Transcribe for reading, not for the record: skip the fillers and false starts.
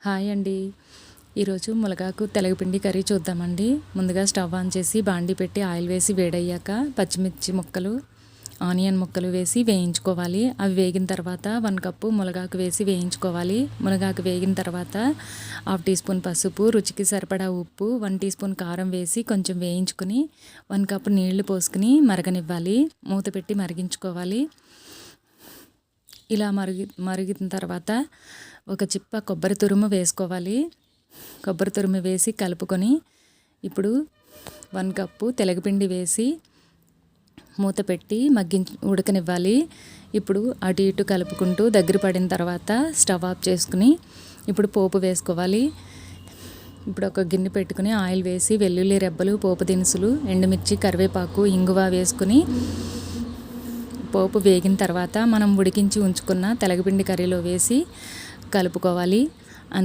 Hi అండి. ఈరోజు మునగాకు తెలగపిండి కర్రీ చూద్దామండి. ముందుగా స్టవ్ ఆన్ చేసి బాండి పెట్టి ఆయిల్ వేసి వేడయ్యాక పచ్చిమిర్చి ముక్కలు, ఆనియన్ ముక్కలు వేసి వేయించుకోవాలి. అవి వేగిన తర్వాత 1 కప్పు మునగాకు వేసి వేయించుకోవాలి. మునగాకు వేగిన తర్వాత 1/2 టీ స్పూన్ పసుపు, రుచికి సరిపడా ఉప్పు, 1 టీ స్పూన్ కారం వేసి కొంచెం వేయించుకుని 1 కప్పు నీళ్లు పోసుకుని మరగనివ్వాలి. మూత పెట్టి మరిగించుకోవాలి. ఇలా మరిగిన తర్వాత ఒక చిప్ప కొబ్బరి తురుము వేసుకోవాలి. కొబ్బరి తురుము వేసి కలుపుకొని ఇప్పుడు 1 కప్పు తెలగపిండి వేసి మూత పెట్టి ఉడకనివ్వాలి. ఇప్పుడు అటు ఇటు కలుపుకుంటూ దగ్గర పడిన తర్వాత స్టవ్ ఆఫ్ చేసుకుని ఇప్పుడు పోపు వేసుకోవాలి. ఇప్పుడు ఒక గిన్నె పెట్టుకుని ఆయిల్ వేసి వెల్లుల్లి రెబ్బలు, పోపు దినుసులు, ఎండుమిర్చి, కరివేపాకు, ఇంగువ వేసుకుని పోపు వేగిన తర్వాత మనం ఉడికించి ఉంచుకున్న తెలగపిండి కర్రీలో వేసి కలుపుకోవాలి.